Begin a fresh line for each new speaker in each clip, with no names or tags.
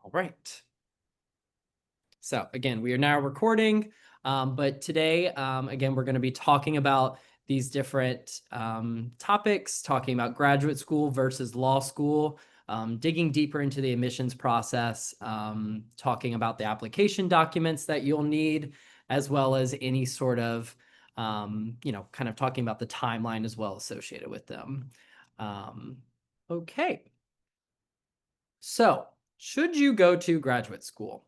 All right. So again, we are now recording, but today, again, we're going to be talking about these different topics, talking about graduate school versus law school, digging deeper into the admissions process, talking about the application documents that you'll need, as well as any sort of, kind of talking about the timeline as well associated with them. Okay. So, should you go to graduate school?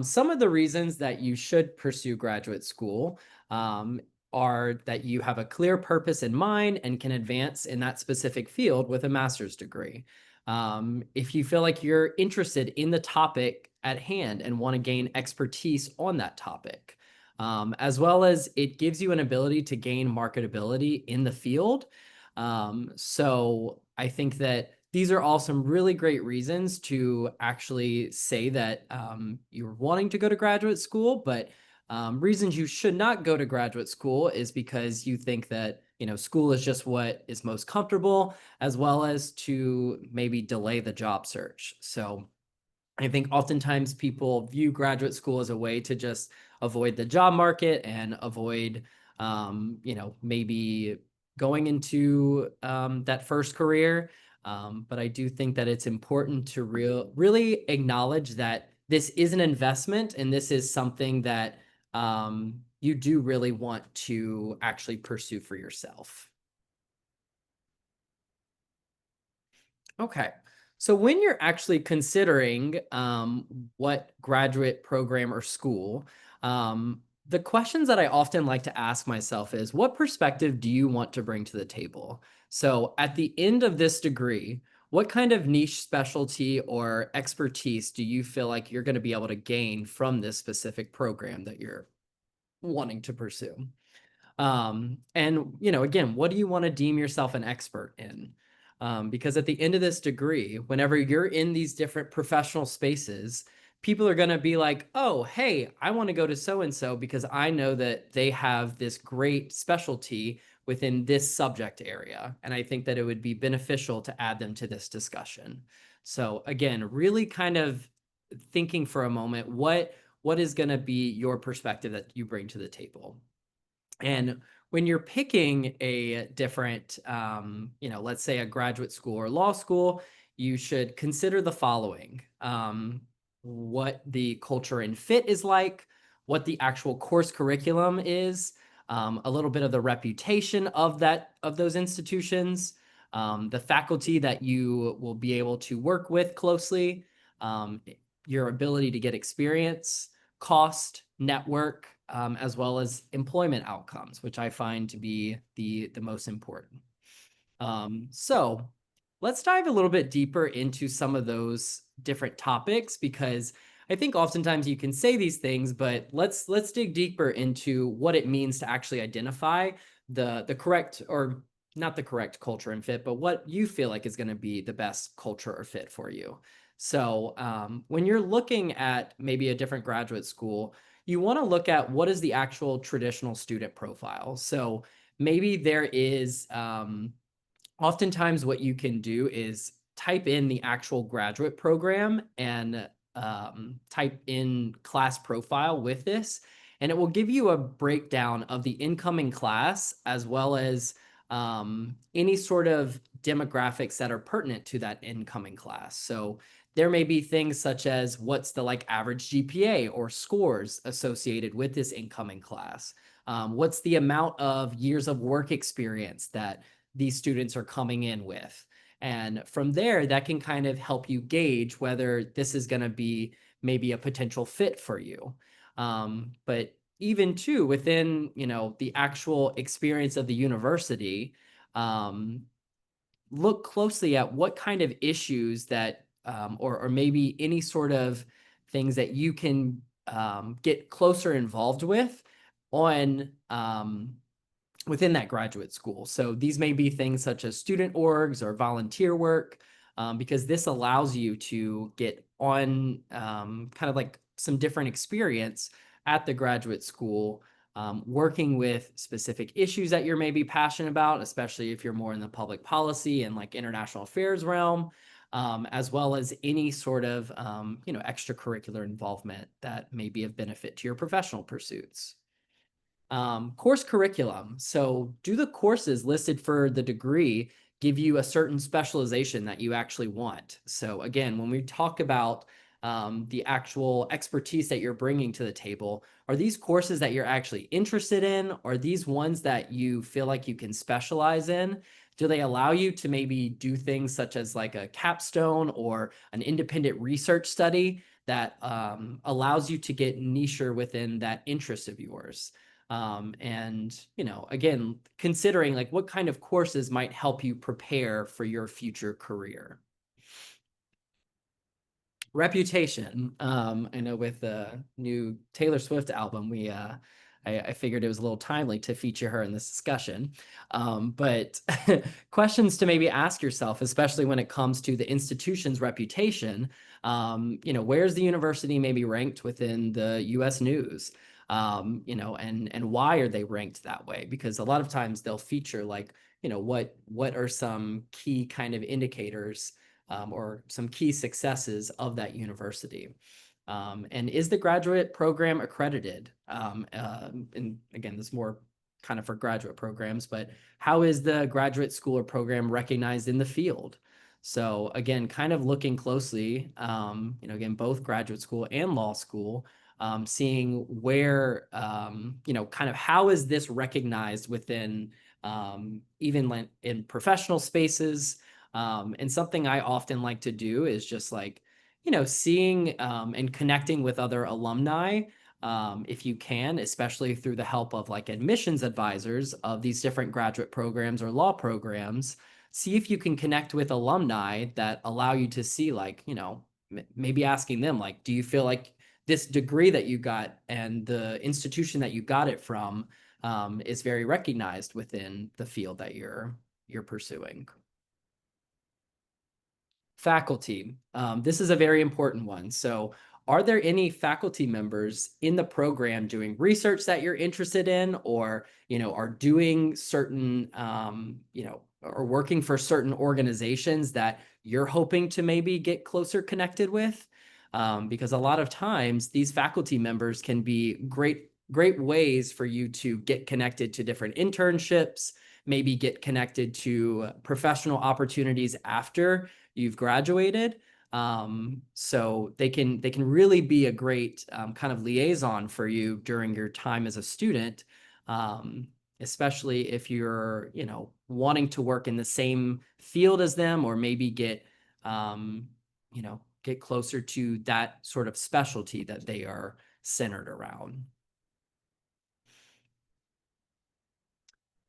Some of the reasons that you should pursue graduate school um, are that you have a clear purpose in mind and can advance in that specific field with a master's degree. If you feel like you're interested in the topic at hand and want to gain expertise on that topic, as well as it gives you an ability to gain marketability in the field. So I think that these are all some really great reasons to actually say that you're wanting to go to graduate school, but reasons you should not go to graduate school is because you think that school is just what is most comfortable, as well as to maybe delay the job search. So I think oftentimes people view graduate school as a way to just avoid the job market and avoid, maybe going into that first career. But I do think that it's important to really acknowledge that this is an investment and this is something that you do really want to actually pursue for yourself. Okay. So when you're actually considering what graduate program or school, the questions that I often like to ask myself is, what perspective do you want to bring to the table? So at the end of this degree, what kind of niche specialty or expertise do you feel like you're going to be able to gain from this specific program that you're wanting to pursue? And again, what do you want to deem yourself an expert in? Because at the end of this degree, whenever you're in these different professional spaces, people are going to be like, oh, hey, I want to go to so and so because I know that they have this great specialty within this subject area. And I think that it would be beneficial to add them to this discussion. So again, really kind of thinking for a moment, what is going to be your perspective that you bring to the table? And when you're picking a different, let's say a graduate school or law school, you should consider the following: what the culture and fit is like, what the actual course curriculum is, a little bit of the reputation of those institutions, the faculty that you will be able to work with closely, um, your ability to get experience, cost, network, as well as employment outcomes, which I find to be the most important. So let's dive a little bit deeper into some of those different topics, because I think oftentimes you can say these things, but let's dig deeper into what it means to actually identify the correct, or not the correct culture and fit, but what you feel like is going to be the best culture or fit for you. So when you're looking at maybe a different graduate school, you want to look at what is the actual traditional student profile. So maybe there is oftentimes what you can do is type in the actual graduate program and type in class profile with this, and it will give you a breakdown of the incoming class, as well as any sort of demographics that are pertinent to that incoming class. So there may be things such as what's the average GPA or scores associated with this incoming class. What's the amount of years of work experience that these students are coming in with. And from there, that can kind of help you gauge whether this is going to be maybe a potential fit for you. But even too, within, the actual experience of the university, look closely at what kind of issues that, or maybe any sort of things that you can get closer involved with on within that graduate school. So these may be things such as student orgs or volunteer work, because this allows you to get on kind of like some different experience at the graduate school, working with specific issues that you're maybe passionate about, especially if you're more in the public policy and international affairs realm. as well as any sort of extracurricular involvement that may be of benefit to your professional pursuits. Course curriculum. So do the courses listed for the degree give you a certain specialization that you actually want? So again, when we talk about the actual expertise that you're bringing to the table, are these courses that you're actually interested in? Are these ones that you feel like you can specialize in? Do they allow you to maybe do things such as like a capstone or an independent research study that allows you to get niche within that interest of yours? And, again, considering like what kind of courses might help you prepare for your future career. Reputation. I know with the new Taylor Swift album, I figured it was a little timely to feature her in this discussion. But questions to maybe ask yourself, especially when it comes to the institution's reputation. Where's the university maybe ranked within the U.S. news? And why are they ranked that way? Because a lot of times they'll feature like, what are some key kind of indicators or some key successes of that university. And is the graduate program accredited? And again, this is more kind of for graduate programs, but how is the graduate school or program recognized in the field? So again, kind of looking closely, again, both graduate school and law school, seeing where, kind of how is this recognized within even in professional spaces. And something I often like to do is just like, seeing and connecting with other alumni, if you can, especially through the help of like admissions advisors of these different graduate programs or law programs. See if you can connect with alumni that allow you to see like, maybe asking them like, do you feel like this degree that you got and the institution that you got it from is very recognized within the field that you're pursuing? Faculty. This is a very important one. So, are there any faculty members in the program doing research that you're interested in, or are doing certain, or working for certain organizations that you're hoping to maybe get closer connected with? Because a lot of times these faculty members can be great ways for you to get connected to different internships, maybe get connected to professional opportunities after you've graduated. So they can really be a great kind of liaison for you during your time as a student, especially if you're wanting to work in the same field as them, or maybe get closer to that sort of specialty that they are centered around.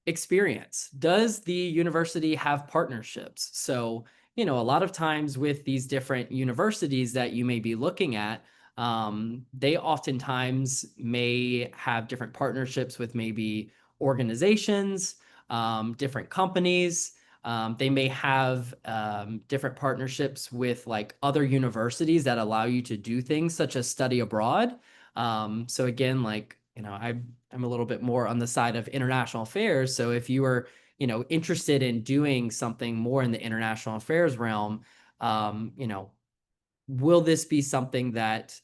Experience. Does the university have partnerships? So, a lot of times with these different universities that you may be looking at, they oftentimes may have different partnerships with maybe organizations, different companies. They may have different partnerships with like other universities that allow you to do things such as study abroad. So again, like, I'm a little bit more on the side of international affairs. So if you are, interested in doing something more in the international affairs realm, will this be something that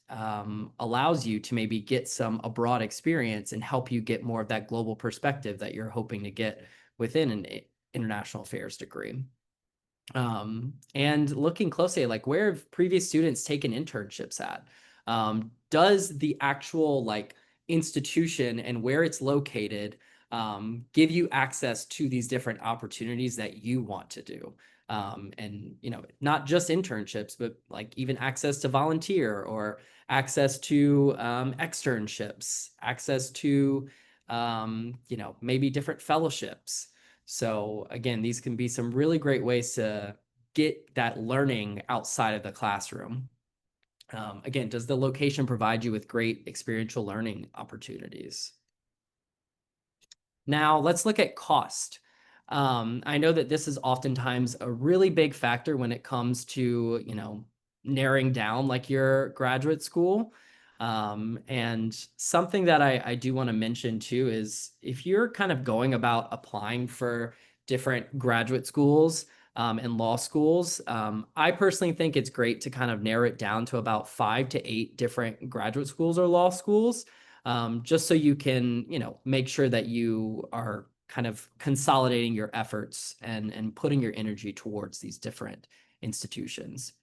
allows you to maybe get some abroad experience and help you get more of that global perspective that you're hoping to get within an international affairs degree? And looking closely at like where have previous students taken internships at? Does the actual like institution and where it's located give you access to these different opportunities that you want to do? And not just internships, but like even access to volunteer or access to externships, access to maybe different fellowships. So again, these can be some really great ways to get that learning outside of the classroom. Again, does the location provide you with great experiential learning opportunities? Now, let's look at cost. I know that this is oftentimes a really big factor when it comes to, narrowing down like your graduate school. And something that I do want to mention too is if you're kind of going about applying for different graduate schools, in law schools. I personally think it's great to kind of narrow it down to about 5 to 8 different graduate schools or law schools, just so you can, make sure that you are kind of consolidating your efforts and putting your energy towards these different institutions.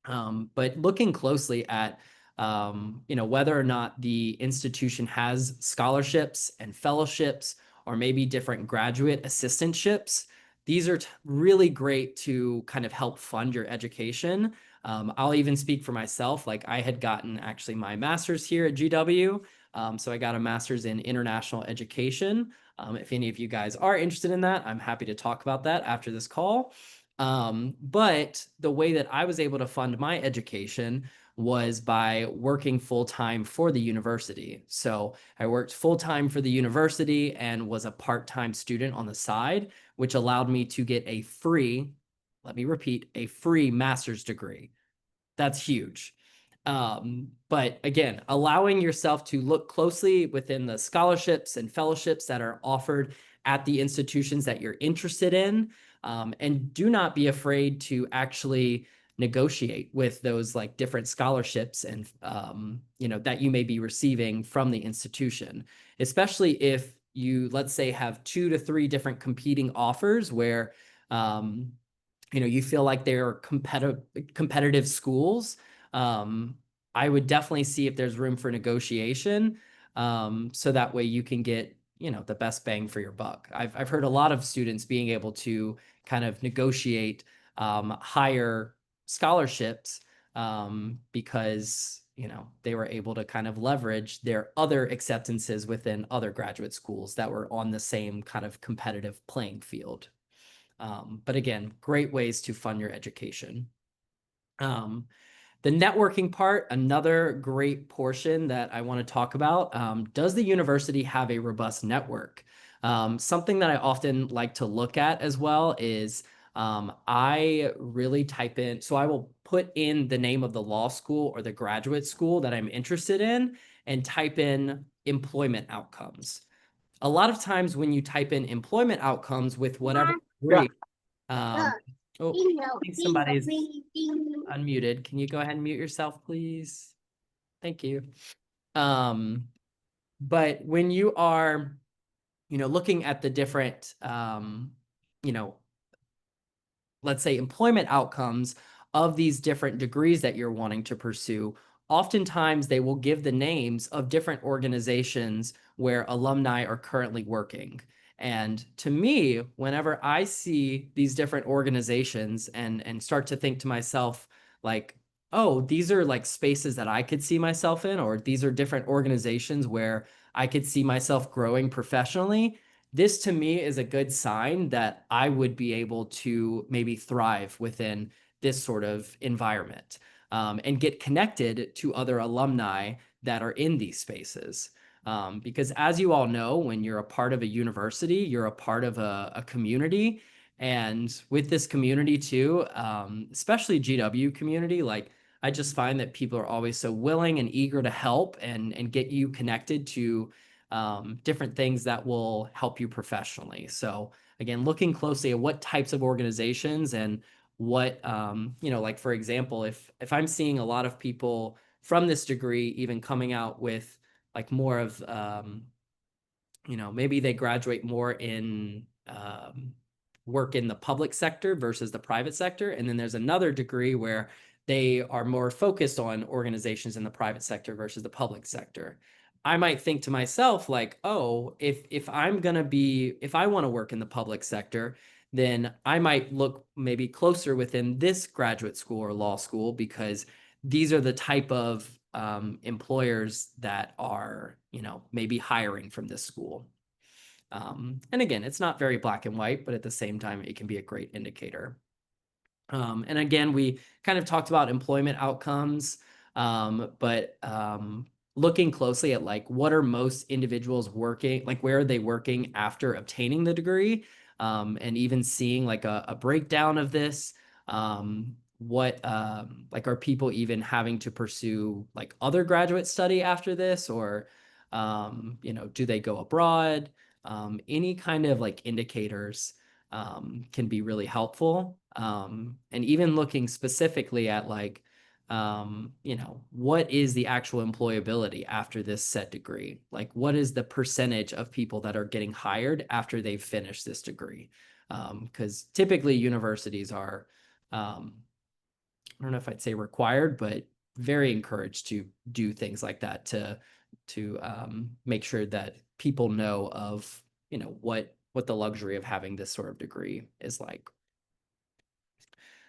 But looking closely at whether or not the institution has scholarships and fellowships or maybe different graduate assistantships, these are really great to kind of help fund your education. I'll even speak for myself. Like I had gotten actually my master's here at GW. So I got a master's in international education. If any of you guys are interested in that, I'm happy to talk about that after this call. But the way that I was able to fund my education was by working full time for the university. So I worked full time for the university and was a part-time student on the side, which allowed me to get a free, let me repeat, a free master's degree. That's huge. But again, allowing yourself to look closely within the scholarships and fellowships that are offered at the institutions that you're interested in. And do not be afraid to actually negotiate with those like different scholarships and that you may be receiving from the institution, especially if you, let's say, have 2 to 3 different competing offers where you feel like they're competitive schools. um, I would definitely see if there's room for negotiation, so that way you can get the best bang for your buck. I've heard a lot of students being able to kind of negotiate higher scholarships because they were able to kind of leverage their other acceptances within other graduate schools that were on the same kind of competitive playing field. But again, great ways to fund your education. Um, the networking part, another great portion that I want to talk about. Does the university have a robust network? Something that I often like to look at as well is I really type in, so I will put in the name of the law school or the graduate school that I'm interested in and type in employment outcomes. A lot of times when you type in employment outcomes with whatever degree, um, oh, I think somebody's unmuted. Can you go ahead and mute yourself, please? Thank you. But when you are, looking at the different, you know, let's say employment outcomes of these different degrees that you're wanting to pursue, oftentimes they will give the names of different organizations where alumni are currently working. And to me, whenever I see these different organizations and start to think to myself, like, oh, these are like spaces that I could see myself in, or these are different organizations where I could see myself growing professionally, this to me is a good sign that I would be able to maybe thrive within this sort of environment, and get connected to other alumni that are in these spaces. Because as you all know, when you're a part of a university, you're a part of a community. And with this community too, especially GW community, like I just find that people are always so willing and eager to help and get you connected to different things that will help you professionally. So again, looking closely at what types of organizations and what like for example, if I'm seeing a lot of people from this degree even coming out with like more of maybe they graduate more in work in the public sector versus the private sector. And then there's another degree where they are more focused on organizations in the private sector versus the public sector. I might think to myself, like, oh, if I want to work in the public sector, then I might look maybe closer within this graduate school or law school because these are the type of employers that are, maybe hiring from this school. And again, it's not very black and white, but at the same time, it can be a great indicator. And again, we kind of talked about employment outcomes, but looking closely at like what are most individuals working, like where are they working after obtaining the degree, and even seeing like a breakdown of this. What like are people even having to pursue like other graduate study after this, or do they go abroad? Any kind of like indicators can be really helpful. And even looking specifically at like, what is the actual employability after this set degree? Like, what is the percentage of people that are getting hired after they've finished this degree? Because typically universities are, I don't know if I'd say required, but very encouraged to do things like that to make sure that people know of what the luxury of having this sort of degree is like.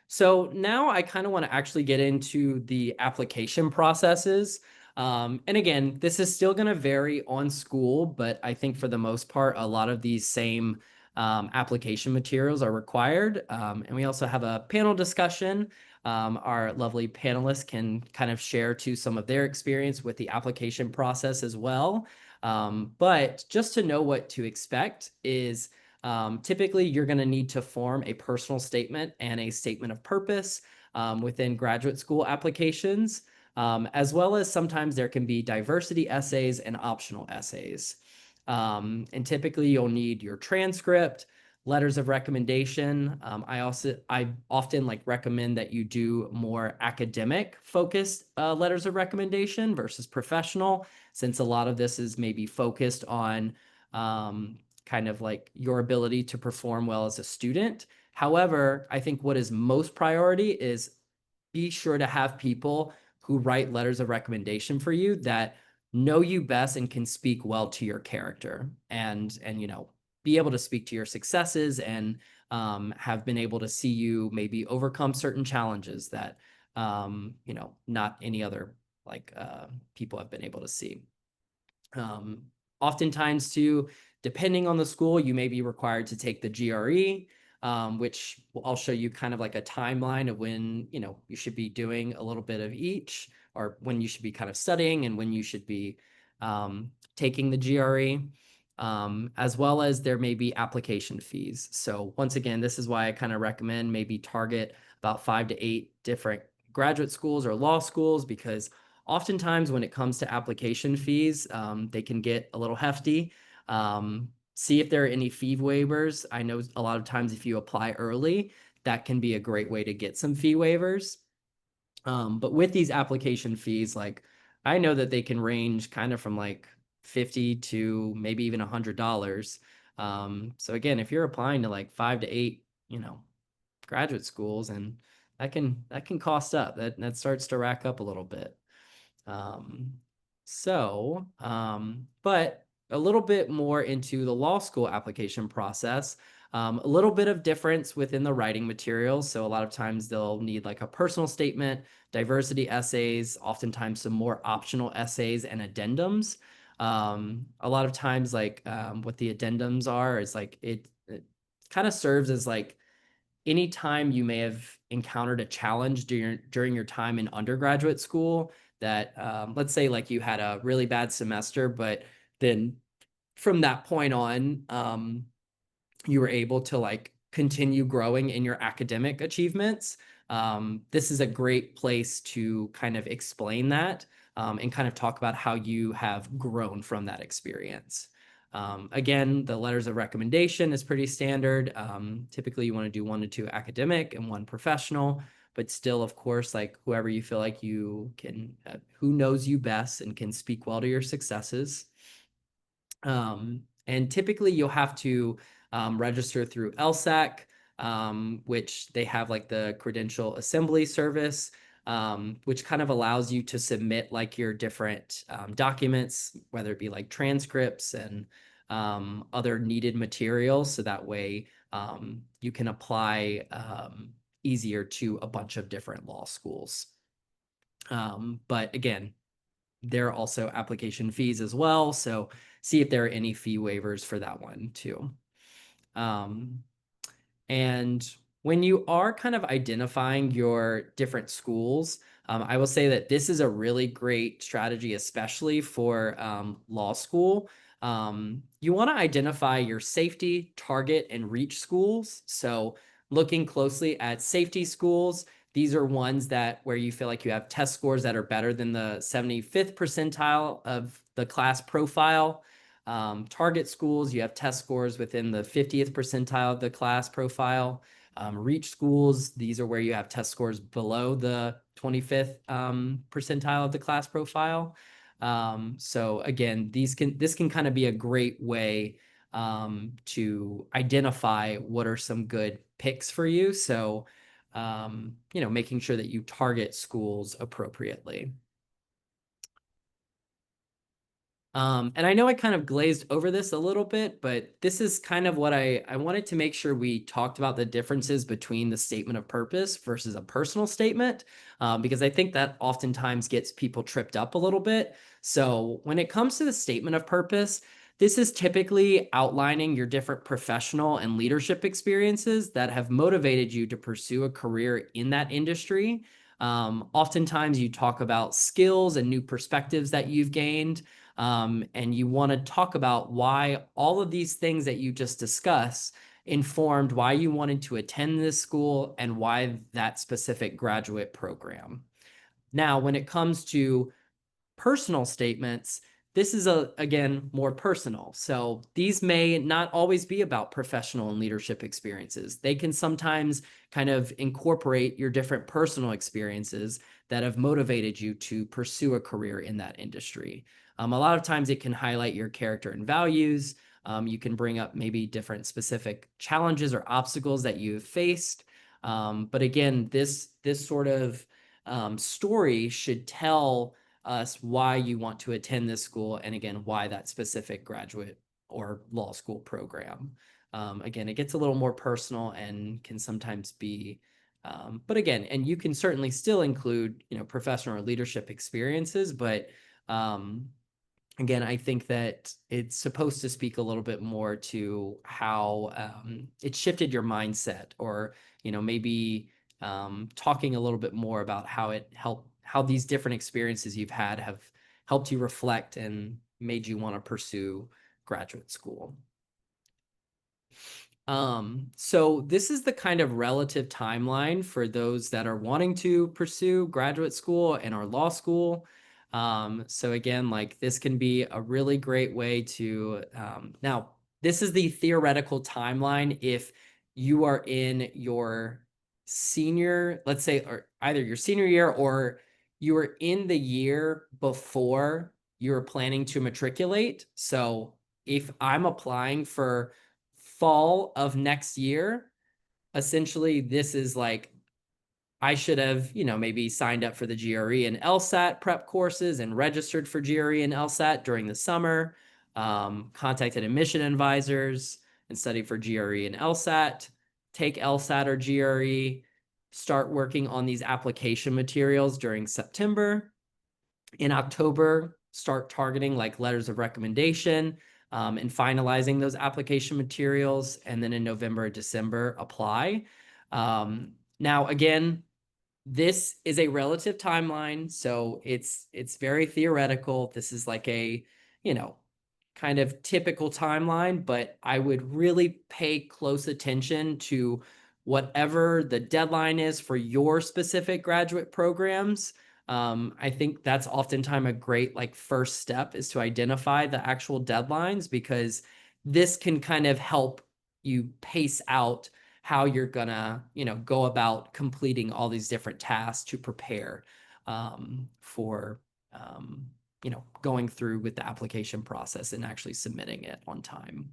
So now I kind of want to actually get into the application processes. And again, this is still going to vary on school, but I think for the most part, a lot of these same application materials are required. And we also have a panel discussion. Our lovely panelists can kind of share to some of their experience with the application process as well. But just to know what to expect is typically, you're going to need to form a personal statement and a statement of purpose within graduate school applications, as well as sometimes there can be diversity essays and optional essays. And typically, you'll need your transcript, letters of recommendation. I often like recommend that you do more academic focused letters of recommendation versus professional, since a lot of this is maybe focused on kind of like your ability to perform well as a student. However, I think what is most priority is be sure to have people who write letters of recommendation for you that know you best and can speak well to your character and be able to speak to your successes and have been able to see you maybe overcome certain challenges that not any other like people have been able to see. Oftentimes too, depending on the school, you may be required to take the GRE, which I'll show you kind of like a timeline of when, you should be doing a little bit of each, or when you should be kind of studying and when you should be taking the GRE, as well as there may be application fees. So once again, this is why I kind of recommend maybe target about 5 to 8 different graduate schools or law schools, because oftentimes when it comes to application fees, they can get a little hefty. See if there are any fee waivers. I know a lot of times if you apply early, that can be a great way to get some fee waivers. But with these application fees, like I know that they can range kind of from like 50 to maybe even $100. So again, if you're applying to like 5 to 8, graduate schools, and that can cost up. That starts to rack up a little bit. Um, but a little bit more into the law school application process, a little bit of difference within the writing materials. So a lot of times they'll need like a personal statement, diversity essays, oftentimes some more optional essays and addendums. A lot of times like what the addendums are is like it kind of serves as like anytime you may have encountered a challenge during your time in undergraduate school that let's say like you had a really bad semester, but then from that point on, you were able to like continue growing in your academic achievements. This is a great place to kind of explain that and kind of talk about how you have grown from that experience. Again, the letters of recommendation is pretty standard. Typically, you want to do 1 to 2 academic and 1 professional, but still, of course, like whoever you feel like you can, who knows you best and can speak well to your successes. And typically, you'll have to register through LSAC, which they have like the credential assembly service, which kind of allows you to submit like your different documents, whether it be like transcripts and other needed materials. So that way you can apply easier to a bunch of different law schools. But again, there are also application fees as well. So see if there are any fee waivers for that one too. And when you are kind of identifying your different schools, I will say that this is a really great strategy, especially for law school. You want to identify your safety, target, and reach schools. So looking closely at safety schools, these are ones that where you feel like you have test scores that are better than the 75th percentile of the class profile. Target schools, you have test scores within the 50th percentile of the class profile. Reach schools, these are where you have test scores below the 25th percentile of the class profile. So again, this can kind of be a great way to identify what are some good picks for you. So, making sure that you target schools appropriately. And I know I kind of glazed over this a little bit, but this is kind of what I wanted to make sure we talked about the differences between the statement of purpose versus a personal statement, because I think that oftentimes gets people tripped up a little bit. So when it comes to the statement of purpose, this is typically outlining your different professional and leadership experiences that have motivated you to pursue a career in that industry. Oftentimes you talk about skills and new perspectives that you've gained. And you want to talk about why all of these things that you just discussed informed why you wanted to attend this school and why that specific graduate program. Now, when it comes to personal statements, this is again more personal. So these may not always be about professional and leadership experiences. They can sometimes kind of incorporate your different personal experiences that have motivated you to pursue a career in that industry. A lot of times it can highlight your character and values. You can bring up maybe different specific challenges or obstacles that you've faced. But again, this sort of story should tell us why you want to attend this school, and again, why that specific graduate or law school program. Again, it gets a little more personal and can sometimes be, but again, and you can certainly still include, professional or leadership experiences, but again, I think that it's supposed to speak a little bit more to how it shifted your mindset, or maybe talking a little bit more about how these different experiences you've had have helped you reflect and made you want to pursue graduate school. So this is the kind of relative timeline for those that are wanting to pursue graduate school and our law school. So again, like this can be a really great way to, now this is the theoretical timeline if you are in your senior, let's say, or either your senior year or you were in the year before you were planning to matriculate. So if I'm applying for fall of next year, essentially this is like I should have, maybe signed up for the GRE and LSAT prep courses and registered for GRE and LSAT during the summer, contacted admission advisors and studied for GRE and LSAT, take LSAT or GRE, start working on these application materials during September. In October, start targeting like letters of recommendation and finalizing those application materials. And then in November, December, apply. Now, again, this is a relative timeline, so it's very theoretical. This is like a, kind of typical timeline, but I would really pay close attention to whatever the deadline is for your specific graduate programs. I think that's oftentimes a great like first step, is to identify the actual deadlines, because this can kind of help you pace out how you're gonna, go about completing all these different tasks to prepare for, going through with the application process and actually submitting it on time.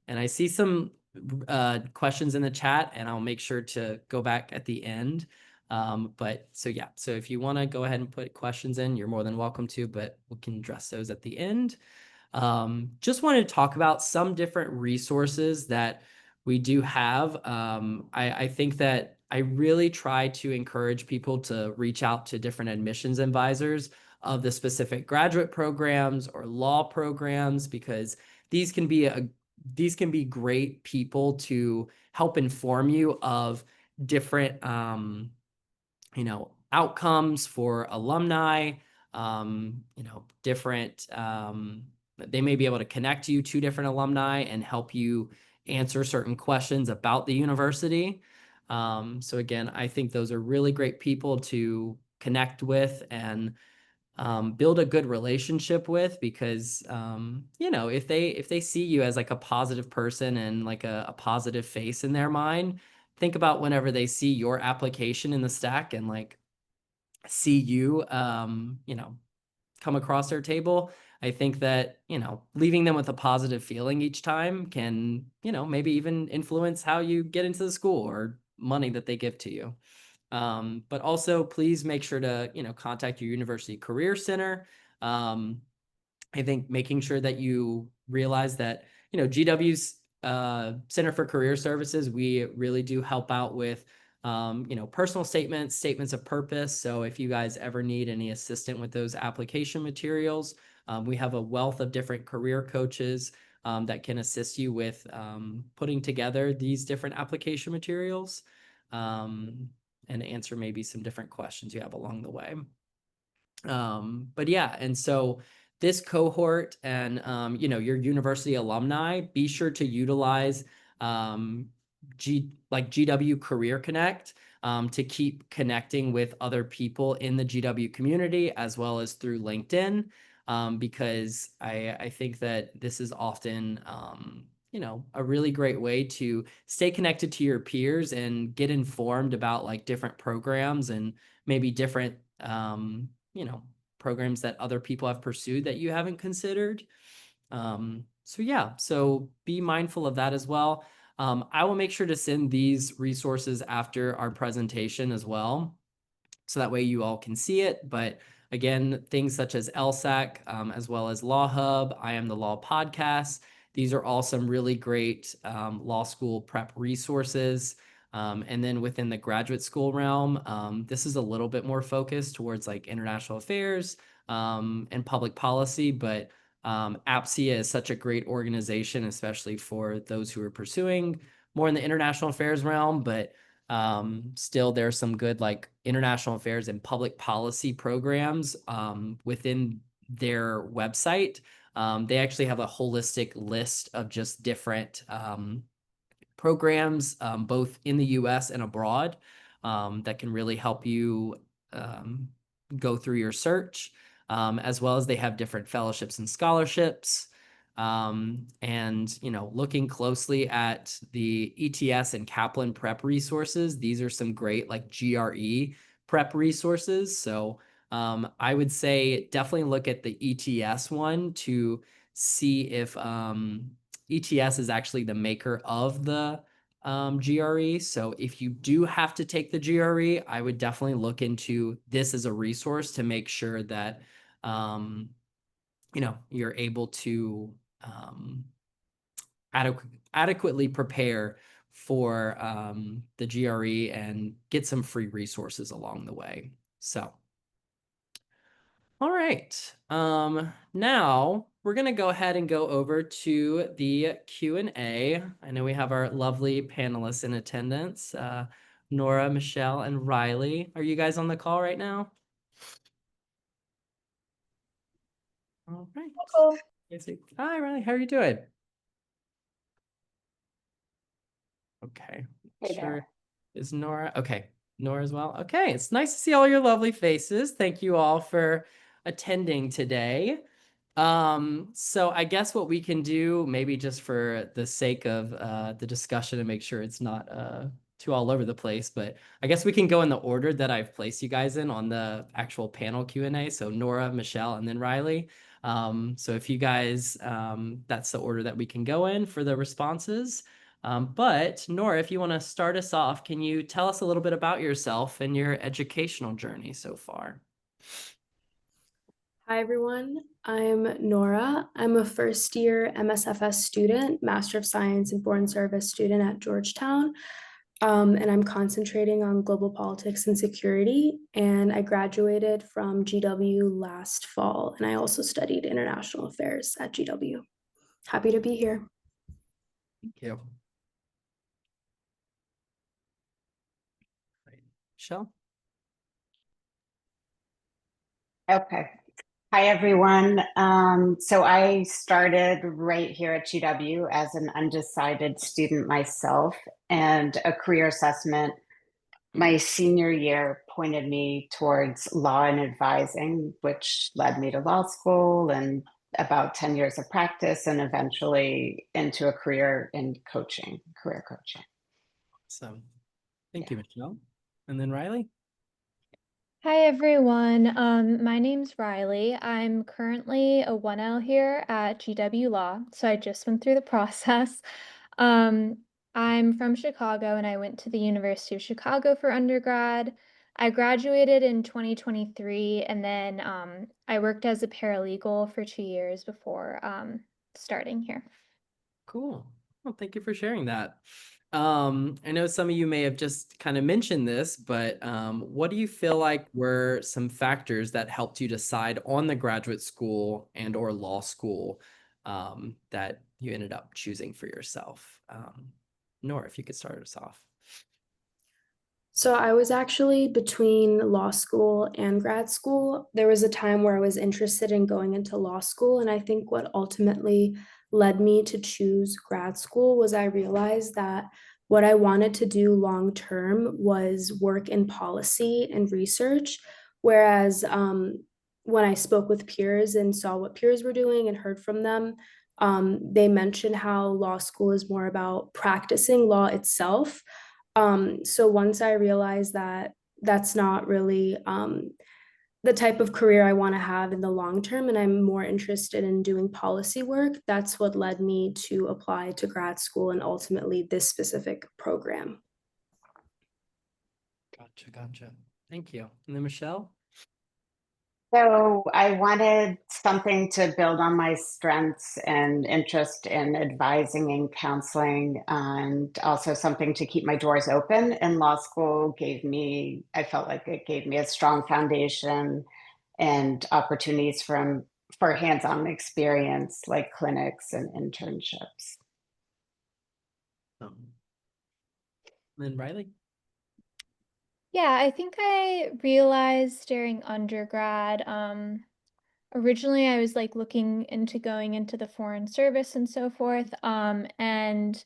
And I see some questions in the chat, and I'll make sure to go back at the end. But so yeah, so if you want to go ahead and put questions in, you're more than welcome to, but we can address those at the end. Just wanted to talk about some different resources that we do have. I think that I really try to encourage people to reach out to different admissions advisors of the specific graduate programs or law programs, because these can be great people to help inform you of different outcomes for alumni, different, they may be able to connect you to different alumni and help you answer certain questions about the university. So again, I think those are really great people to connect with and build a good relationship with, because if they see you as like a positive person and like a positive face in their mind, think about whenever they see your application in the stack and like see you come across their table. I think that, leaving them with a positive feeling each time can, maybe even influence how you get into the school or money that they give to you. But also please make sure to, contact your university career center. I think making sure that you realize that, GW's Center for Career Services, we really do help out with, personal statements of purpose. So if you guys ever need any assistance with those application materials, we have a wealth of different career coaches that can assist you with putting together these different application materials and answer maybe some different questions you have along the way. But yeah, and so this cohort and your university alumni, be sure to utilize GW Career Connect to keep connecting with other people in the GW community, as well as through LinkedIn, because I think that this is often a really great way to stay connected to your peers and get informed about like different programs and maybe different programs that other people have pursued that you haven't considered. So yeah, so be mindful of that as well. I will make sure to send these resources after our presentation as well, so that way you all can see it. But again, things such as LSAC, as well as Law Hub, I Am the Law podcast, these are all some really great law school prep resources. And then within the graduate school realm, this is a little bit more focused towards like international affairs and public policy, but APSIA is such a great organization, especially for those who are pursuing more in the international affairs realm. But still, there's some good like international affairs and public policy programs within their website. They actually have a holistic list of just different programs, both in the US and abroad, that can really help you go through your search, as well as they have different fellowships and scholarships. And looking closely at the ETS and Kaplan prep resources, these are some great like GRE prep resources. So I would say definitely look at the ETS one to see if ETS is actually the maker of the GRE. So if you do have to take the GRE, I would definitely look into this as a resource to make sure that you're able to adequately prepare for the GRE and get some free resources along the way. So, all right. Now we're going to go ahead and go over to the Q&A. I know we have our lovely panelists in attendance, Nora, Michelle, and Riley. Are you guys on the call right now? All right.
Cool.
Hi, Riley. How are you doing? Okay.
Hey
Sure.
there.
Is Nora? Okay. Nora as well. Okay. It's nice to see all your lovely faces. Thank you all for attending today. So I guess what we can do, maybe just for the sake of the discussion and make sure it's not too all over the place, but I guess we can go in the order that I've placed you guys in on the actual panel Q&A. So Nora, Michelle, and then Riley. So if you guys, that's the order that we can go in for the responses. But Nora, if you want to start us off, can you tell us a little bit about yourself and your educational journey so far?
Hi, everyone. I'm Nora. I'm a first year MSFS student, Master of Science in Foreign Service student at Georgetown. And I'm concentrating on global politics and security. And I graduated from GW last fall. And I also studied international affairs at GW. Happy to be here.
Thank you. Michelle?
Okay. Hi, everyone. So I started right here at GW as an undecided student myself, and a career assessment my senior year pointed me towards law and advising, which led me to law school and about 10 years of practice and eventually into a career in coaching, career coaching.
So thank you, Michelle. And then Riley?
Hi everyone. My name's Riley. I'm currently a 1L here at GW Law, so I just went through the process. I'm from Chicago and I went to the University of Chicago for undergrad. I graduated in 2023 and then I worked as a paralegal for 2 years before starting here.
Cool. Well, thank you for sharing that. I know some of you may have just kind of mentioned this, but what do you feel like were some factors that helped you decide on the graduate school and or law school that you ended up choosing for yourself? Nora, if you could start us off.
So I was actually between law school and grad school. There was a time where I was interested in going into law school, and I think what ultimately led me to choose grad school was I realized that what I wanted to do long term was work in policy and research. Whereas when I spoke with peers and saw what peers were doing and heard from them, they mentioned how law school is more about practicing law itself. So once I realized that that's not really the type of career I want to have in the long term, and I'm more interested in doing policy work, that's what led me to apply to grad school and ultimately this specific program.
Gotcha. Thank you. And then Michelle?
So I wanted something to build on my strengths and interest in advising and counseling, and also something to keep my doors open. And law school I felt like it gave me a strong foundation and opportunities for hands-on experience like clinics and internships.
Then Riley?
Yeah, I think I realized during undergrad, originally I was like looking into going into the foreign service and so forth. And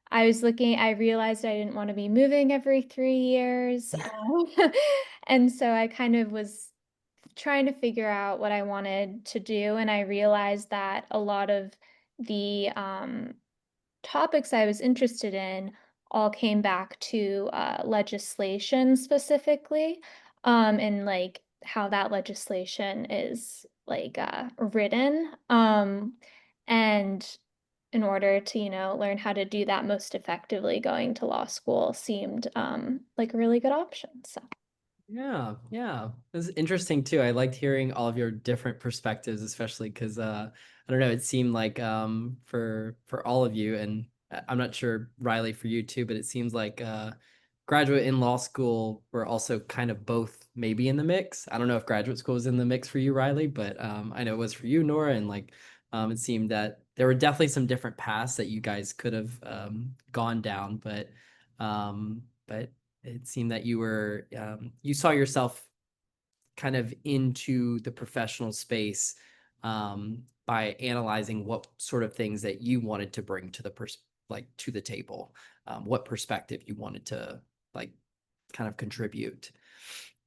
I realized I didn't want to be moving every 3 years. And so I kind of was trying to figure out what I wanted to do. And I realized that a lot of the topics I was interested in all came back to legislation specifically, and like how that legislation is like written. And in order to, learn how to do that most effectively, going to law school seemed like a really good option. So.
Yeah. It was interesting too. I liked hearing all of your different perspectives, especially because I don't know, it seemed like for all of you, and I'm not sure Riley for you too, but it seems like graduate in law school were also kind of both maybe in the mix. I don't know if graduate school was in the mix for you, Riley, but I know it was for you, Nora, and like it seemed that there were definitely some different paths that you guys could have gone down, but it seemed that you saw yourself kind of into the professional space by analyzing what sort of things that you wanted to bring to to the table, what perspective you wanted to like kind of contribute.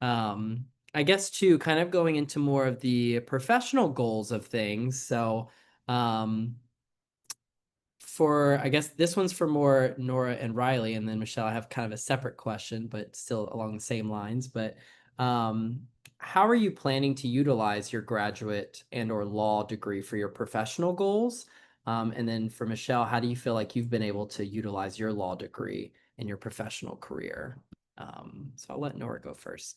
I guess too, kind of going into more of the professional goals of things. So I guess this one's for more Nora and Riley, and then Michelle, I have kind of a separate question, but still along the same lines. But um, how are you planning to utilize your graduate and or law degree for your professional goals? And then for Michelle, how do you feel like you've been able to utilize your law degree in your professional career? So I'll let Nora go first.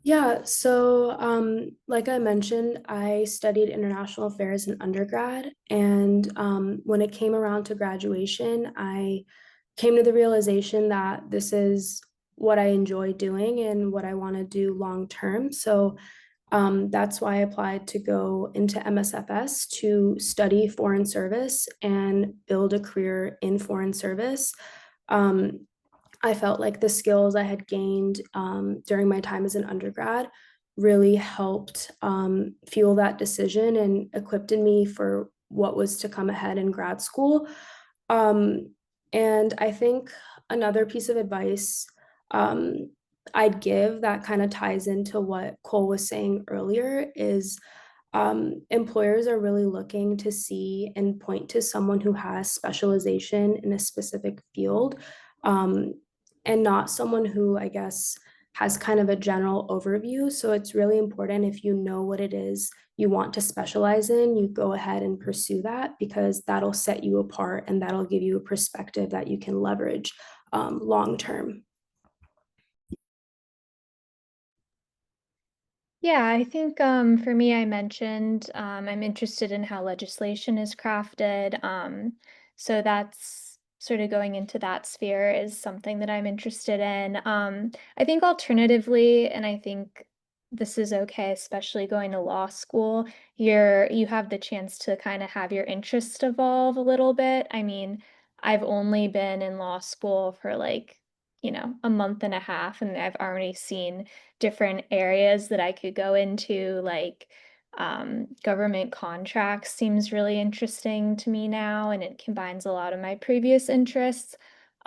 Yeah, so like I mentioned, I studied international affairs in undergrad, and when it came around to graduation, I came to the realization that this is what I enjoy doing and what I want to do long term. So that's why I applied to go into MSFS to study foreign service and build a career in foreign service. Um, I felt like the skills I had gained during my time as an undergrad really helped fuel that decision and equipped me for what was to come ahead in grad school. And I think another piece of advice I'd give that kind of ties into what Cole was saying earlier is employers are really looking to see and point to someone who has specialization in a specific field, um, and not someone who, I guess, has kind of a general overview. So it's really important if you know what it is you want to specialize in, you go ahead and pursue that because that'll set you apart and that'll give you a perspective that you can leverage long term.
Yeah, I think for me, I mentioned I'm interested in how legislation is crafted. So that's sort of going into that sphere is something that I'm interested in. I think alternatively, and I think this is okay, especially going to law school, you have the chance to kind of have your interests evolve a little bit. I mean, I've only been in law school for like, a month and a half, and I've already seen different areas that I could go into, like government contracts seems really interesting to me now, and it combines a lot of my previous interests.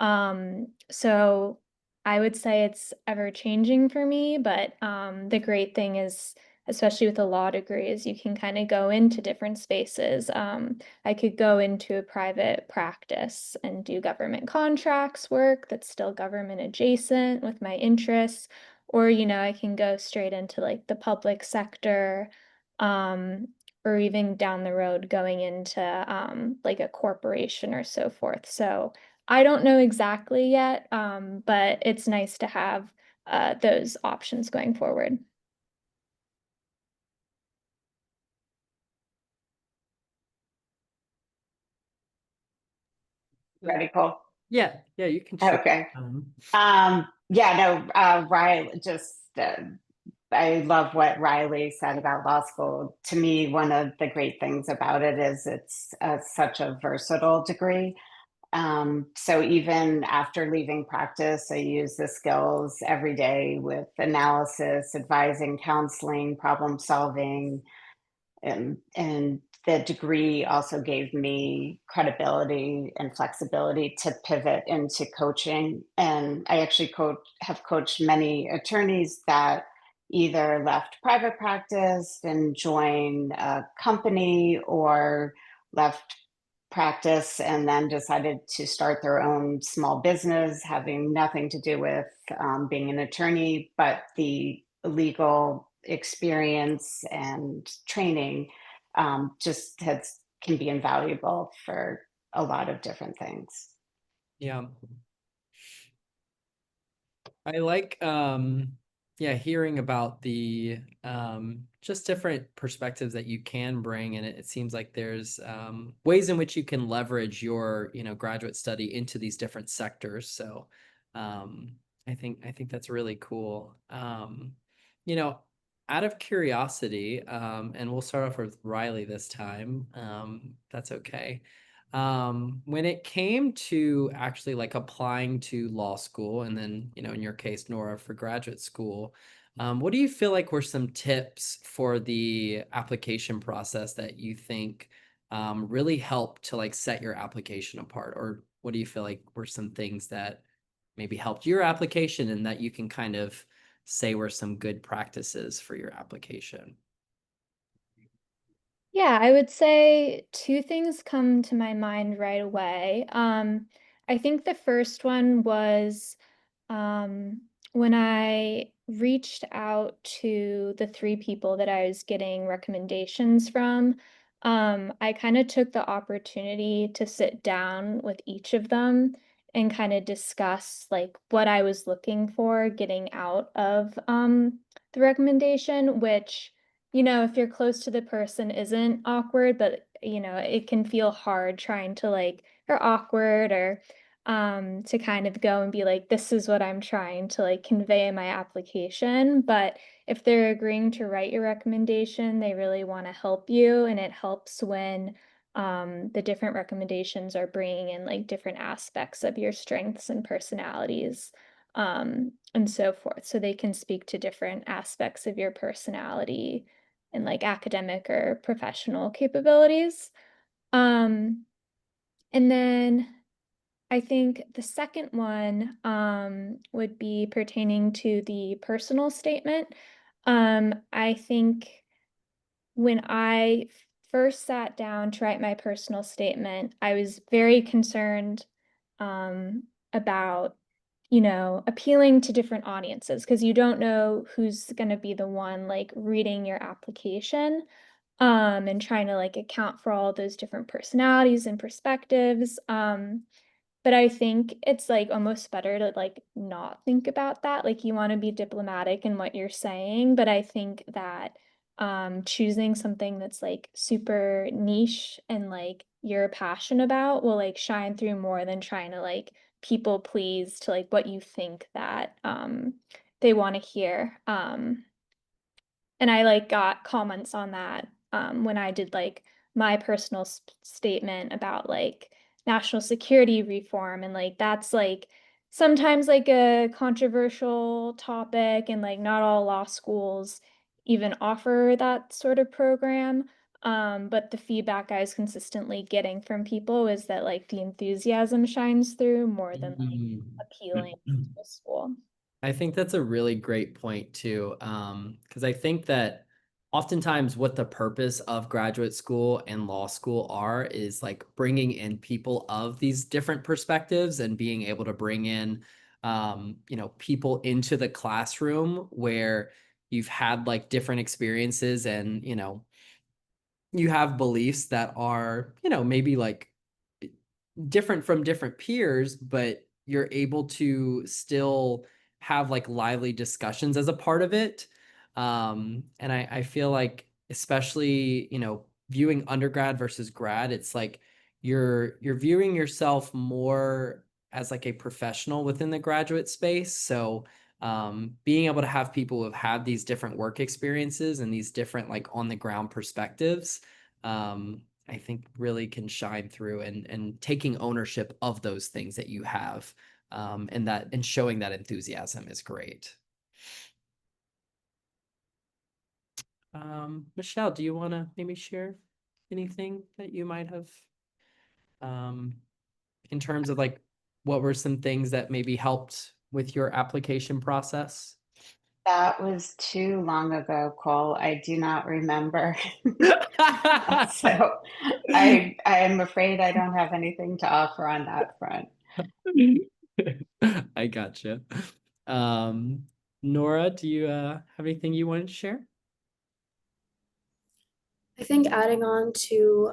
So I would say it's ever changing for me, but the great thing is, especially with a law degree, is you can kind of go into different spaces. I could go into a private practice and do government contracts work that's still government adjacent with my interests, or, I can go straight into like the public sector, um, or even down the road going into like a corporation or so forth. So I don't know exactly yet, but it's nice to have those options going forward.
Ready, Cole?
Yeah, yeah, you can share.
Okay.
Um,
Yeah, no, Riley, I love what Riley said about law school. To me, one of the great things about it is it's such a versatile degree. So even after leaving practice, I use the skills every day with analysis, advising, counseling, problem solving, and the degree also gave me credibility and flexibility to pivot into coaching. And I actually have coached many attorneys that either left private practice and joined a company, or left practice and then decided to start their own small business, having nothing to do with being an attorney, but the legal experience and training just can be invaluable for a lot of different things.
yeah. I like yeah, hearing about the just different perspectives that you can bring, and it seems like there's ways in which you can leverage your, graduate study into these different sectors. So I think that's really cool. You know, out of curiosity, and we'll start off with Riley this time. That's okay. When it came to actually like applying to law school, and then, in your case, Nora, for graduate school, what do you feel like were some tips for the application process that you think really helped to like set your application apart? Or what do you feel like were some things that maybe helped your application and that you can kind of say were some good practices for your application?
Yeah, I would say two things come to my mind right away. I think the first one was um, when I reached out to the three people that I was getting recommendations from. I kind of took the opportunity to sit down with each of them and kind of discuss like what I was looking for getting out of the recommendation, which, if you're close to the person isn't awkward, but it can feel hard trying to like, or awkward, or to kind of go and be like, this is what I'm trying to like convey in my application. But if they're agreeing to write your recommendation, they really want to help you. And it helps when the different recommendations are bringing in like different aspects of your strengths and personalities, and so forth. So they can speak to different aspects of your personality and like academic or professional capabilities. And then I think the second one would be pertaining to the personal statement. I think when I first sat down to write my personal statement, I was very concerned about, appealing to different audiences because you don't know who's going to be the one like reading your application, and trying to like account for all those different personalities and perspectives. But I think it's, like, almost better to, like, not think about that, like, you wanna be diplomatic in what you're saying, but I think that, choosing something that's, like, super niche and, like, you're passionate about will, like, shine through more than trying to, like, people please to, like, what you think that, they wanna hear, and I, like, got comments on that, when I did, like, my personal statement about, like, national security reform, and, like, that's, like, sometimes, like, a controversial topic, and, like, not all law schools even offer that sort of program, but the feedback I was consistently getting from people is that, like, the enthusiasm shines through more than, like, appealing to a school.
I think that's a really great point too, because I think that oftentimes what the purpose of graduate school and law school are is like bringing in people of these different perspectives and being able to bring in, people into the classroom where you've had like different experiences and, you have beliefs that are, maybe like different from different peers, but you're able to still have like lively discussions as a part of it. And I feel like, especially, viewing undergrad versus grad, it's like you're viewing yourself more as like a professional within the graduate space. So being able to have people who have had these different work experiences and these different like on the ground perspectives, I think really can shine through and taking ownership of those things that you have, and showing that enthusiasm is great. Michelle, do you want to maybe share anything that you might have, um, in terms of like what were some things that maybe helped with your application process?
That was too long ago, Cole. I do not remember. So I am afraid I don't have anything to offer on that front.
I gotcha. Nora, do you have anything you wanted to share?
I think adding on to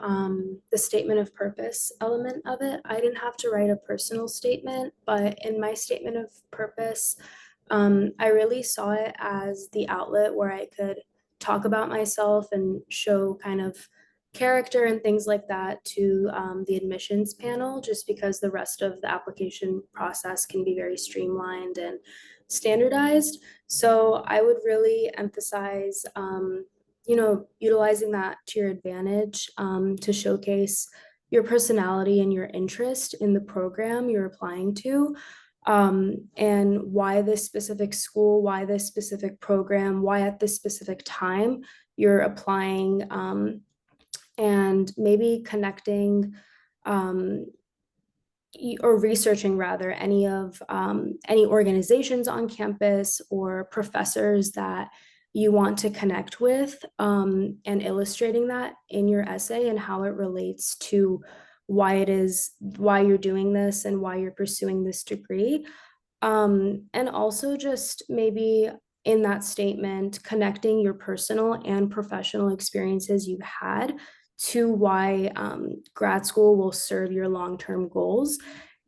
the statement of purpose element of it, I didn't have to write a personal statement, but in my statement of purpose, I really saw it as the outlet where I could talk about myself and show kind of character and things like that to the admissions panel, just because the rest of the application process can be very streamlined and standardized. So I would really emphasize, utilizing that to your advantage, to showcase your personality and your interest in the program you're applying to, and why this specific school, why this specific program, why at this specific time you're applying, and maybe connecting, um, or researching rather any organizations on campus or professors that you want to connect with, and illustrating that in your essay and how it relates to why you're doing this and why you're pursuing this degree, and also just maybe in that statement, connecting your personal and professional experiences you've had to why grad school will serve your long-term goals.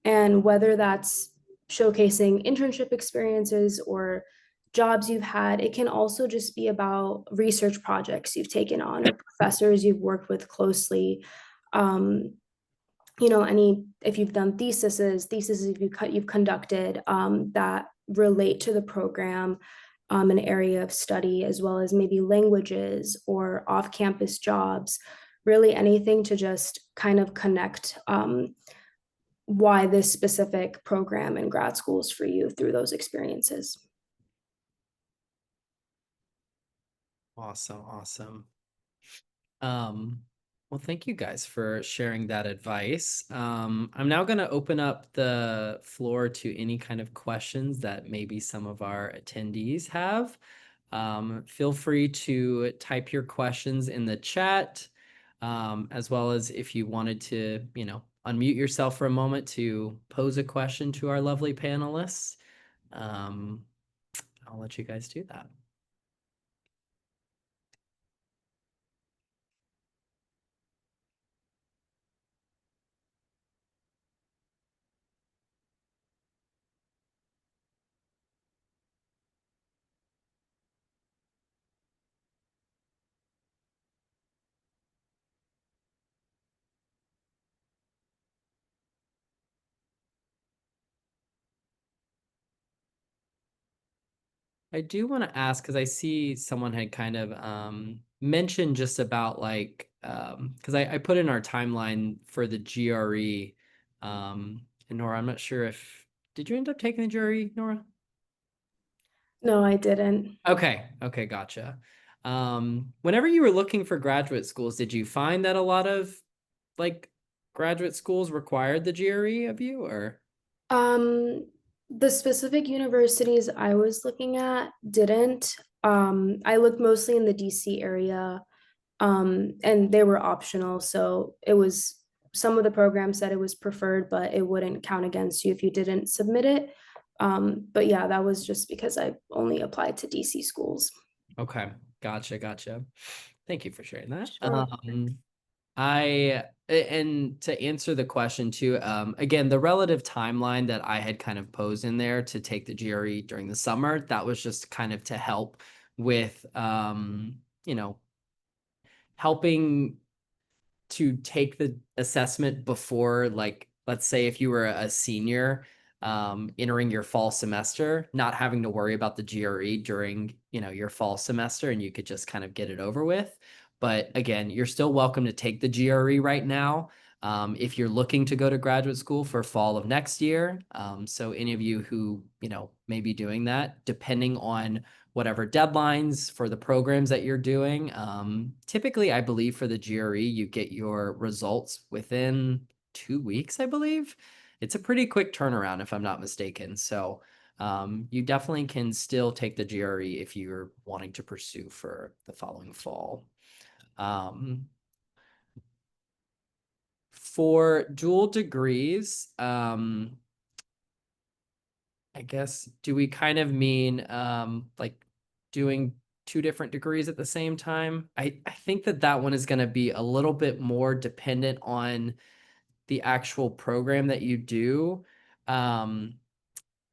And whether that's showcasing internship experiences or jobs you've had, it can also just be about research projects you've taken on or professors you've worked with closely. Um, any if you've done theses you've conducted, that relate to the program, an area of study, as well as maybe languages or off-campus jobs, really anything to just kind of connect, why this specific program in grad school is for you through those experiences.
Awesome, awesome. Um, Well, thank you guys for sharing that advice. I'm now going to open up the floor to any kind of questions that maybe some of our attendees have. Feel free to type your questions in the chat, as well as if you wanted to, unmute yourself for a moment to pose a question to our lovely panelists. I'll let you guys do that. I do want to ask because I see someone had kind of mentioned just about like because I put in our timeline for the GRE, and Nora, I'm not sure if did you end up taking the GRE, Nora?
No, I didn't.
Okay, gotcha. Whenever you were looking for graduate schools, did you find that a lot of like graduate schools required the GRE of you, or?
Um, the specific universities I was looking at didn't. I looked mostly in the DC area, and they were optional. So it was some of the programs said it was preferred, but it wouldn't count against you if you didn't submit it. But yeah, that was just because I only applied to DC schools.
Okay, gotcha. Thank you for sharing that.
Sure.
And to answer the question too, again, the relative timeline that I had kind of posed in there to take the GRE during the summer, that was just kind of to help with, helping to take the assessment before, like, let's say if you were a senior entering your fall semester, not having to worry about the GRE during, your fall semester, and you could just kind of get it over with. But again, you're still welcome to take the GRE right now. If you're looking to go to graduate school for fall of next year. So any of you who, may be doing that, depending on whatever deadlines for the programs that you're doing. Typically, I believe for the GRE, you get your results within 2 weeks, I believe. It's a pretty quick turnaround, if I'm not mistaken. So you definitely can still take the GRE if you're wanting to pursue for the following fall. For dual degrees, I guess, do we kind of mean like doing two different degrees at the same time? I think that one is going to be a little bit more dependent on the actual program that you do. Um,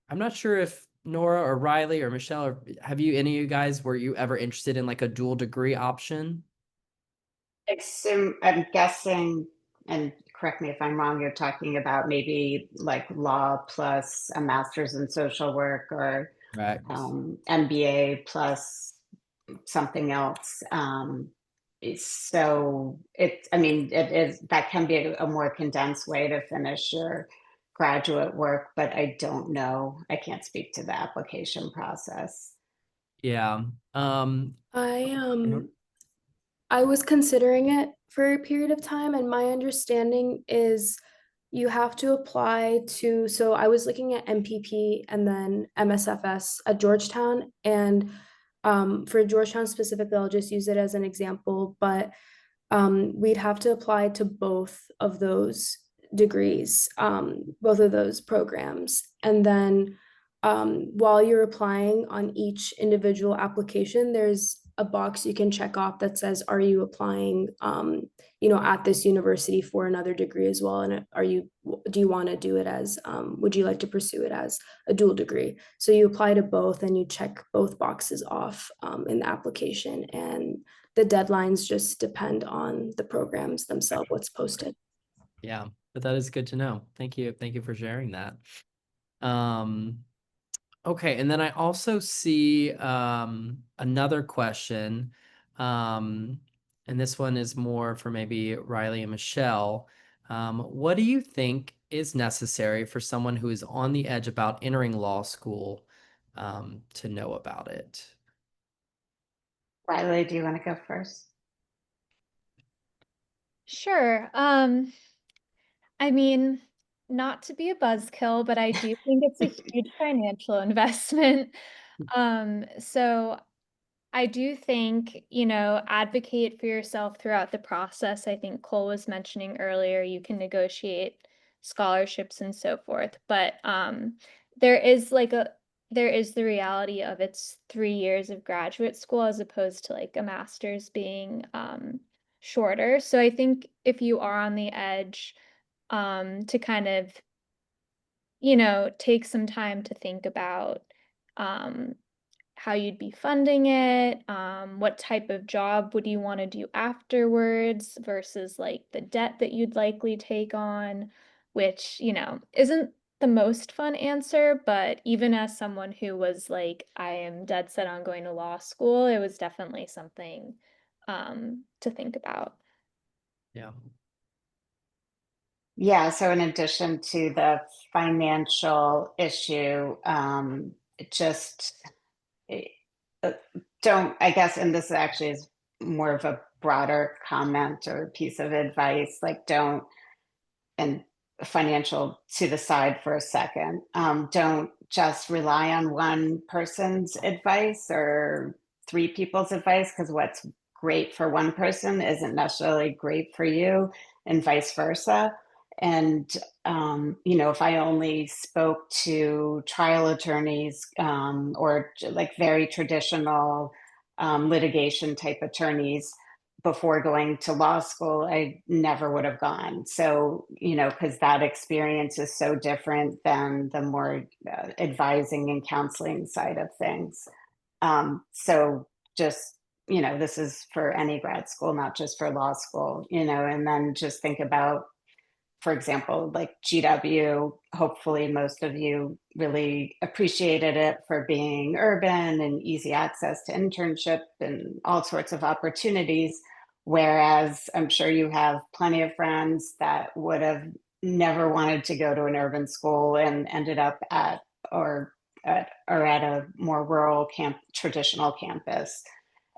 I'm not sure if Nora or Riley or Michelle, or have you, any of you guys, were you ever interested in like a dual degree option?
I'm guessing, and correct me if I'm wrong, you're talking about maybe like law plus a master's in social work or
Right.
MBA plus something else. So I mean, it is, that can be a more condensed way to finish your graduate work, but I don't know. I can't speak to the application process.
Yeah.
I
Nora?
I was considering it for a period of time, and my understanding is you have to apply to. So I was looking at MPP and then MSFS at Georgetown, and for Georgetown specifically, I'll just use it as an example, but we'd have to apply to both of those degrees, both of those programs. And then while you're applying on each individual application, there's a box you can check off that says, are you applying, at this university for another degree as well? And do you want to do it as, would you like to pursue it as a dual degree? So you apply to both and you check both boxes off in the application, and the deadlines just depend on the programs themselves, what's posted.
Yeah, but that is good to know. Thank you. Thank you for sharing that. Um, Okay, and then I also see another question. And this one is more for maybe Riley and Michelle. What do you think is necessary for someone who is on the edge about entering law school to know about it?
Riley, do you want to go first?
Sure. I mean, not to be a buzzkill, but I do think it's a huge financial investment. So I do think, advocate for yourself throughout the process. I think Cole was mentioning earlier, you can negotiate scholarships and so forth, but there is like a there is the reality of it's 3 years of graduate school as opposed to like a master's being shorter. So I think if you are on the edge, to kind of, take some time to think about um how you'd be funding it, what type of job would you want to do afterwards versus like the debt that you'd likely take on, which, isn't the most fun answer, but even as someone who was like, I am dead set on going to law school, it was definitely something to think about.
Yeah.
Yeah, so in addition to the financial issue, just eh, uh, don't, I guess, and this actually is more of a broader comment or piece of advice, like don't, and financial to the side for a second. Don't just rely on one person's advice or three people's advice, because what's great for one person isn't necessarily great for you, and vice versa. And if I only spoke to trial attorneys or like very traditional litigation type attorneys before going to law school, I never would have gone. So, because that experience is so different than the more advising and counseling side of things. So just, this is for any grad school, not just for law school, and then just think about, for example, like GW, hopefully most of you really appreciated it for being urban and easy access to internship and all sorts of opportunities. Whereas I'm sure you have plenty of friends that would have never wanted to go to an urban school and ended up at a more rural traditional campus,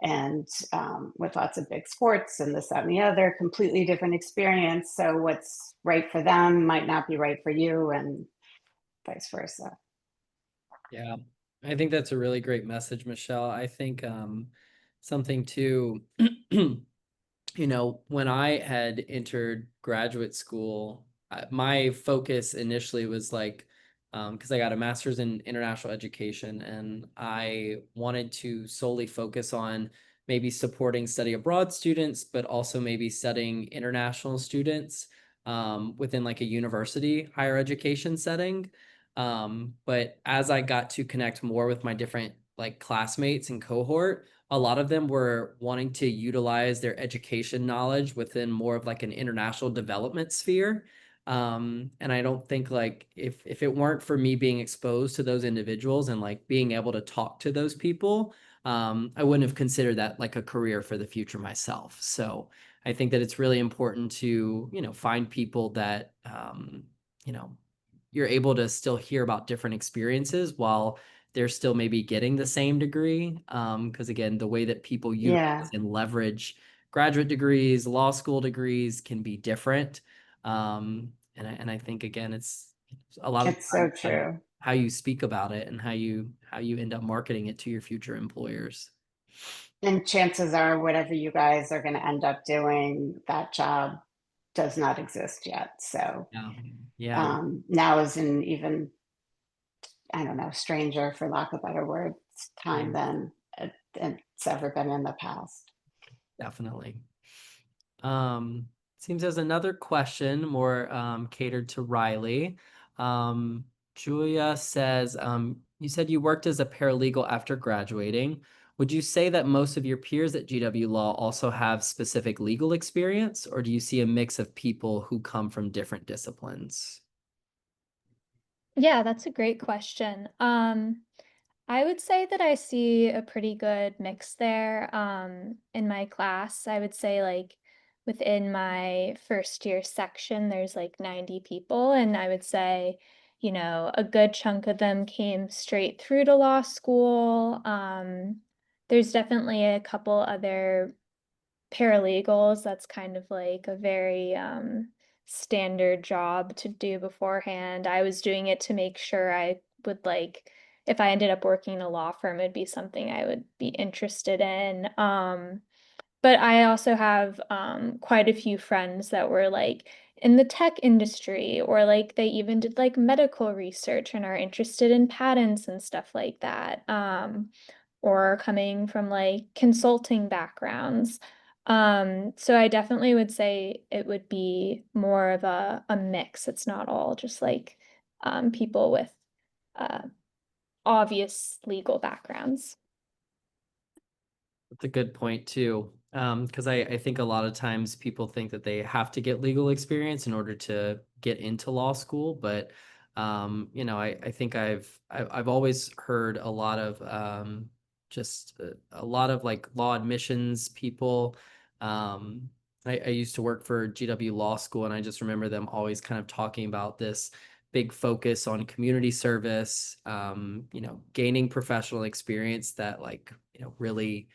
and with lots of big sports and this, that, and the other, completely different experience. So what's right for them might not be right for you, and vice versa.
Yeah, I think that's a really great message, Michelle. I think something too, when I had entered graduate school, my focus initially was like, because I got a master's in international education, and I wanted to solely focus on maybe supporting study abroad students, but also maybe studying international students within like a university higher education setting. But as I got to connect more with my different like classmates and cohort, a lot of them were wanting to utilize their education knowledge within more of like an international development sphere. And I don't think like if it weren't for me being exposed to those individuals and like being able to talk to those people, I wouldn't have considered that like a career for the future myself. So I think that it's really important to, find people that, you know, you're able to still hear about different experiences while they're still maybe getting the same degree. Because again, the way that people utilize
Yeah,
and leverage graduate degrees, law school degrees can be different. And I think again, it's a lot of
it's
times
so true.
how you speak about it and how you end up marketing it to your future employers.
And chances are, whatever you guys are going to end up doing, that job does not exist yet. So
Yeah. Yeah,
now is an even, I don't know, stranger, for lack of a better word,
yeah,
time than it's ever been in the past.
definitely. Seems there's another question more catered to Riley. Um, Julia says, you said you worked as a paralegal after graduating. Would you say that most of your peers at GW Law also have specific legal experience, or do you see a mix of people who come from different disciplines?
Yeah, that's a great question. I would say that I see a pretty good mix there. In my class, I would say like within my first year section, there's like 90 people, and I would say, a good chunk of them came straight through to law school. There's definitely a couple other paralegals, that's kind of like a very standard job to do beforehand. I was doing it to make sure I would like, if I ended up working in a law firm, it'd be something I would be interested in. But I also have quite a few friends that were like in the tech industry, or like they even did like medical research and are interested in patents and stuff like that. Or coming from like consulting backgrounds. So I definitely would say it would be more of a mix. It's not all just like people with uh, obvious legal backgrounds.
That's a good point too. Because I think a lot of times people think that they have to get legal experience in order to get into law school, but I think I've always heard a lot of just a lot of like law admissions people. Um, I used to work for GW Law School, and I just remember them always kind of talking about this big focus on community service, gaining professional experience that like, really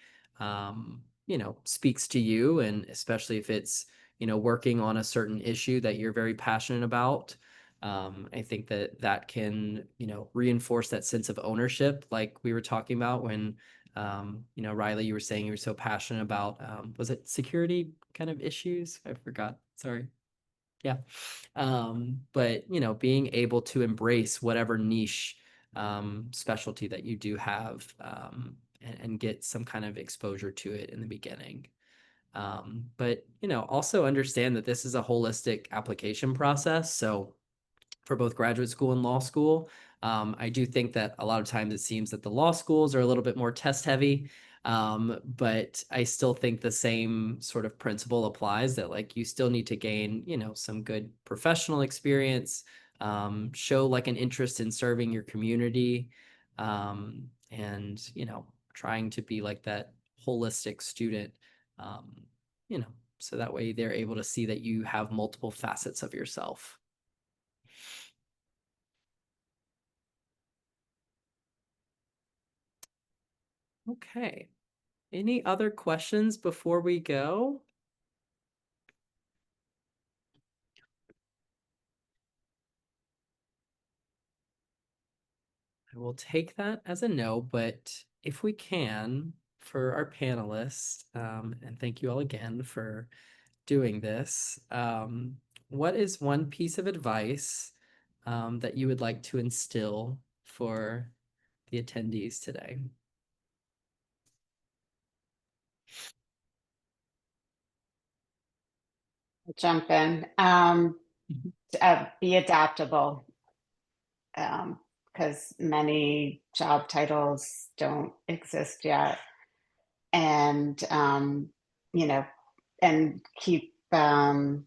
speaks to you, and especially if it's, working on a certain issue that you're very passionate about. I think that that can, reinforce that sense of ownership, like we were talking about when, Riley, you were saying you were so passionate about, was it security kind of issues? I forgot. Sorry. Yeah. But being able to embrace whatever niche specialty that you do have, and get some kind of exposure to it in the beginning. But also understand that this is a holistic application process. So for both graduate school and law school. I do think that a lot of times it seems that the law schools are a little bit more test heavy. But I still think the same sort of principle applies, that like you still need to gain, some good professional experience, show like an interest in serving your community, and, trying to be like that holistic student, um, you know, so that way they're able to see that you have multiple facets of yourself. Okay. Any other questions before we go? I will take that as a no, but if we can, for our panelists, and thank you all again for doing this, what is one piece of advice that you would like to instill for the attendees today?
Jump in. Be adaptable, because many job titles don't exist yet, and you know, and keep yeah,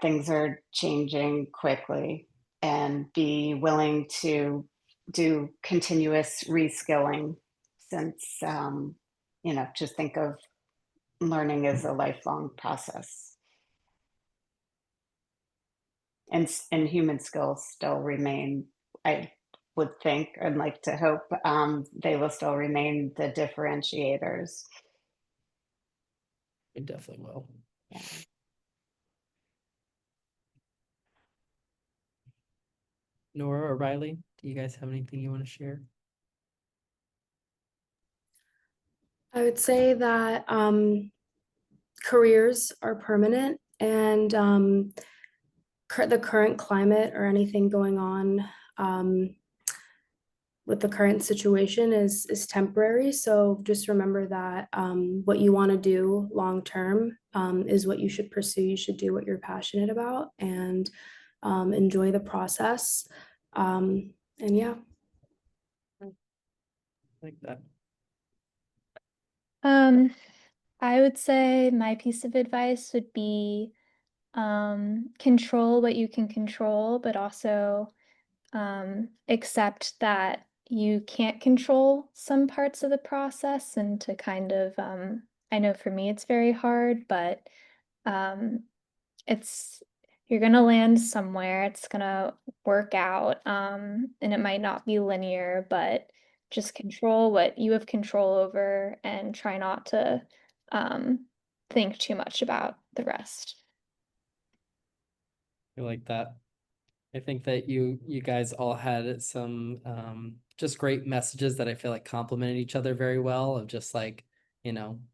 things are changing quickly, and be willing to do continuous reskilling, since just think of learning as a lifelong process. And human skills still remain, I would think and like to hope, they will still remain the differentiators.
It definitely will.
Yeah.
Nora or Riley, do you guys have anything you want to share?
I would say that careers are permanent, and the current climate or anything going on with the current situation is temporary. So just remember that what you want to do long term is what you should pursue. You should do what you're passionate about, and enjoy the process. And yeah.
Like that.
I would say my piece of advice would be control what you can control, but also accept that you can't control some parts of the process, and to kind of I know for me it's very hard, but um it's you're gonna land somewhere, it's gonna work out, and it might not be linear, but just control what you have control over and try not to think too much about the rest.
I like that. I think that you guys all had some just great messages that I feel like complemented each other very well, of just like,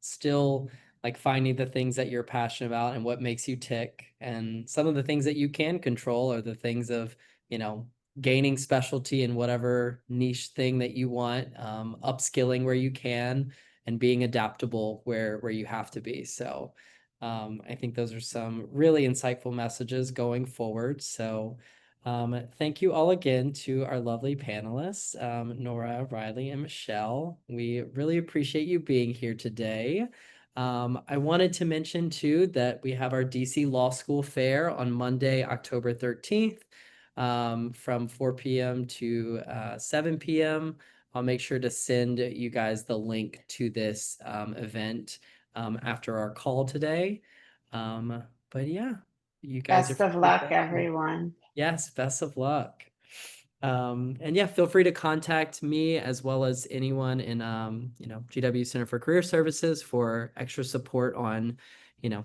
still like finding the things that you're passionate about and what makes you tick. And some of the things that you can control are the things of, gaining specialty in whatever niche thing that you want, upskilling where you can, and being adaptable where you have to be. So I think those are some really insightful messages going forward. So thank you all again to our lovely panelists, Nora, Riley, and Michelle. We really appreciate you being here today. I wanted to mention too that we have our DC Law School Fair on Monday, October 13th, from 4 p.m. to 7 p.m. I'll make sure to send you guys the link to this event after our call today. But yeah, you guys are
Best of
free
luck,
to-
everyone.
Yes, best of luck. And yeah, feel free to contact me as well as anyone in GW Center for Career Services for extra support on,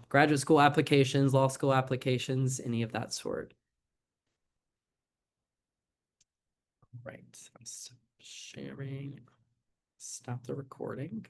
graduate school applications, law school applications, any of that sort. Right, I'm sharing. Stop the recording.